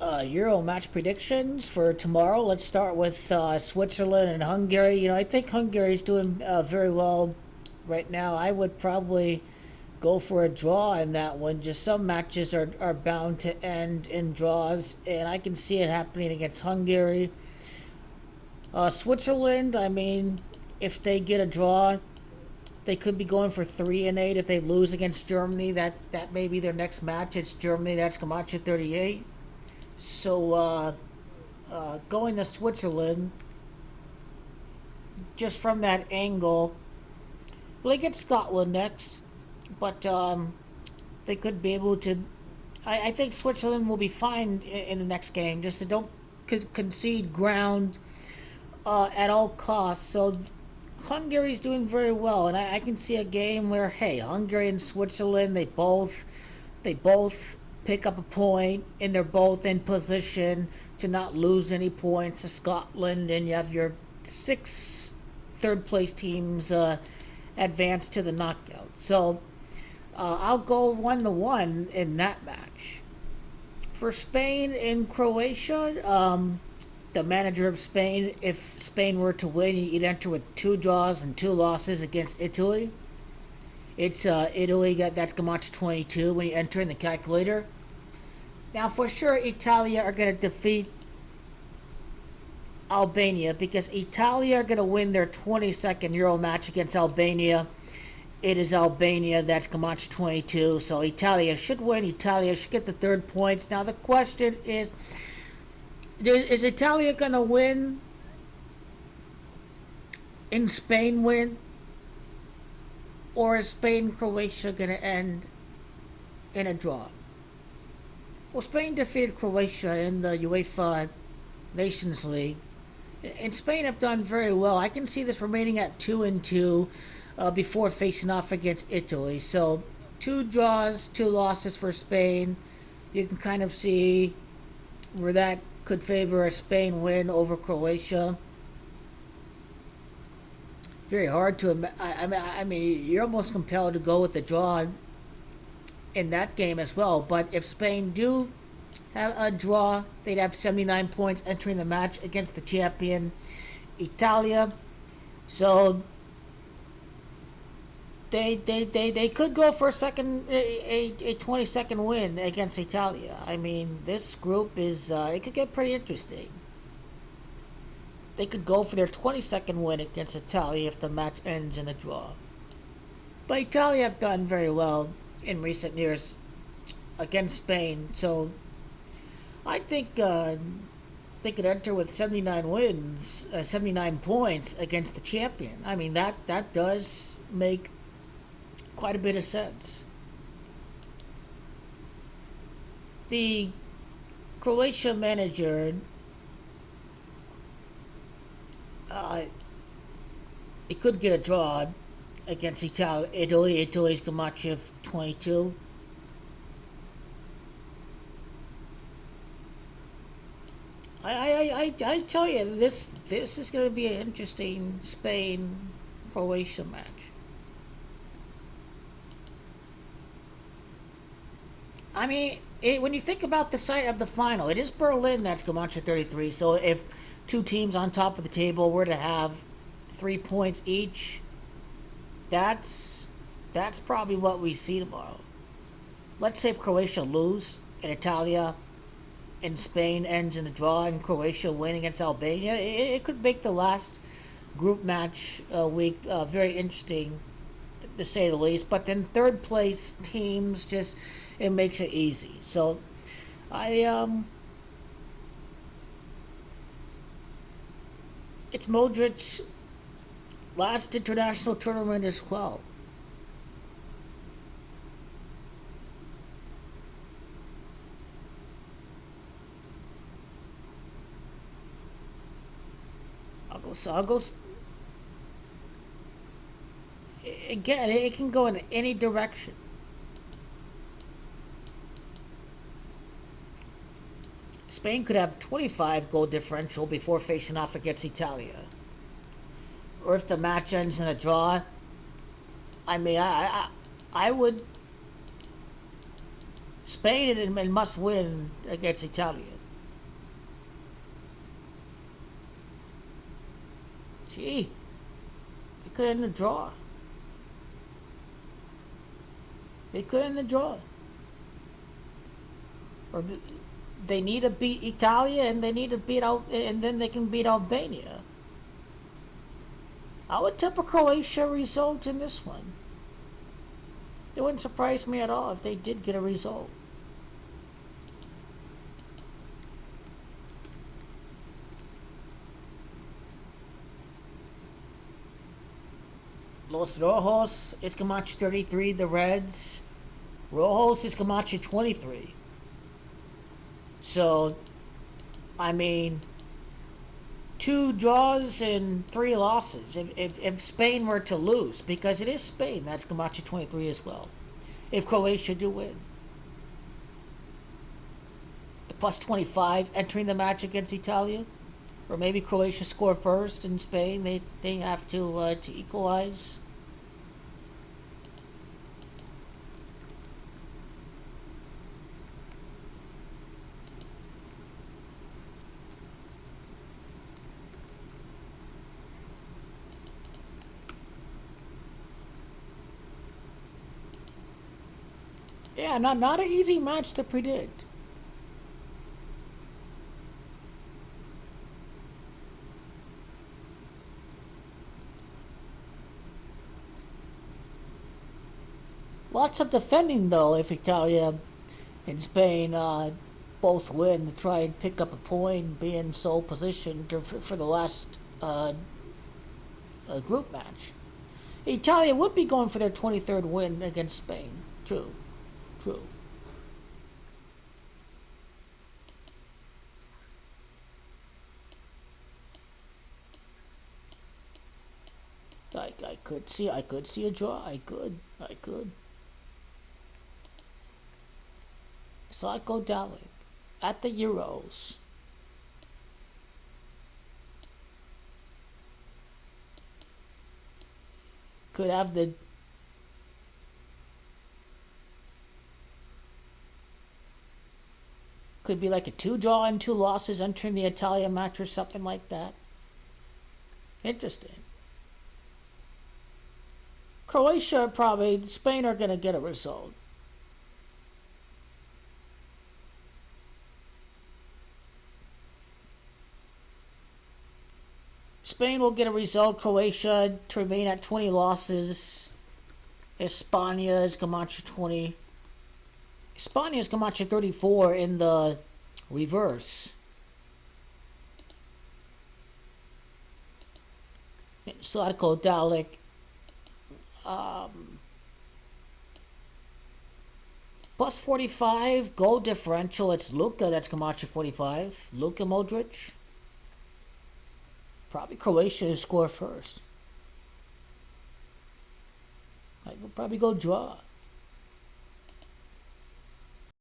Euro match predictions for tomorrow. Let's start with Switzerland and Hungary. I think Hungary is doing very well right now. I would probably go for a draw in that one. Just some matches are bound to end in draws, and I can see it happening against Hungary. Switzerland, I mean, if they get a draw, they could be going for 3-8. If they lose against Germany, that may be their next match. It's Germany. That's Camacho 38. So going to Switzerland, just from that angle, well, they get Scotland next, but they could be able to. I think Switzerland will be fine in the next game, just to don't concede ground at all costs. So Hungary's doing very well, and I can see a game where, hey, Hungary and Switzerland, they both pick up a point, and they're both in position to not lose any points to Scotland, and you have your 6 third-place teams advance to the knockout. So I'll go 1-1 in that match. For Spain and Croatia, the manager of Spain, if Spain were to win, you'd enter with 2 draws and 2 losses against Italy. It's Italy, that's Camacho 22 when you enter in the calculator. Now, for sure, Italia are going to defeat Albania, because Italia are going to win their 22nd Euro match against Albania. It is Albania, that's Camacho 22, so Italia should win. Italia should get the 3rd points. Now, the question is Italia going to win and Spain win? Or is Spain-Croatia going to end in a draw? Well, Spain defeated Croatia in the UEFA Nations League, and Spain have done very well. I can see this remaining at 2-2 before facing off against Italy. So 2 draws, 2 losses for Spain. You can kind of see where that could favor a Spain win over Croatia. Very hard to. I mean, you're almost compelled to go with the draw in that game as well. But if Spain do have a draw, they'd have 79 points entering the match against the champion Italia. So they could go for a 22nd win against Italia. I mean, this group is it could get pretty interesting. They could go for their 22nd win against Italia if the match ends in a draw. But Italia have done very well in recent years against Spain, so I think they could enter with 79 wins, 79 points against the champion. I mean, that does make quite a bit of sense. The Croatia manager, it could get a draw against Italy. Italy's Camacho 22. I tell you, this is going to be an interesting Spain-Croatia match. I mean, when you think about the site of the final, it is Berlin, that's Camacho 33. So if 2 teams on top of the table were to have 3 points each, that's probably what we see tomorrow. Let's say if Croatia lose and Italia and Spain ends in a draw and Croatia win against Albania, it could make the last group match week very interesting, to say the least. But then 3rd place teams, just it makes it easy. So it's Modric's last international tournament as well. I'll go. Again, it can go in any direction. Spain could have 25 goal differential before facing off against Italia. Or if the match ends in a draw, I mean, I would. Spain and must win against Italia. Gee, it could end the draw. It could end the draw. Or they need to beat Italia, and they need to beat out, and then they can beat Albania. I would tip a Croatia result in this one. It wouldn't surprise me at all if they did get a result. Los Rojos is Camacho 33, the Reds. Rojos is Camacho 23. So, I mean, 2 draws and 3 losses. If Spain were to lose, because it is Spain, that's Camacho 23 as well. If Croatia do win. The plus 25 entering the match against Italia. Or maybe Croatia score first and Spain, they have to equalize. Yeah, not an easy match to predict. Lots of defending though if Italia and Spain both win to try and pick up a point, be in sole position for the last group match. Italia would be going for their 23rd win against Spain. True. I could see a draw. I could. So I go Dalic at the Euros. Could have the could be like a 2 draw and 2 losses entering the Italian match or something like that. Interesting. Croatia probably, Spain are going to get a result. Spain will get a result. Croatia to remain at 20 losses. Espana is Camacho 20. Espana is Camacho 34 in the reverse. Slatko Dalic. Plus 45 goal differential. It's Luka that's Camacho 45. Luka Modric. Probably Croatia to score first. I will probably go draw.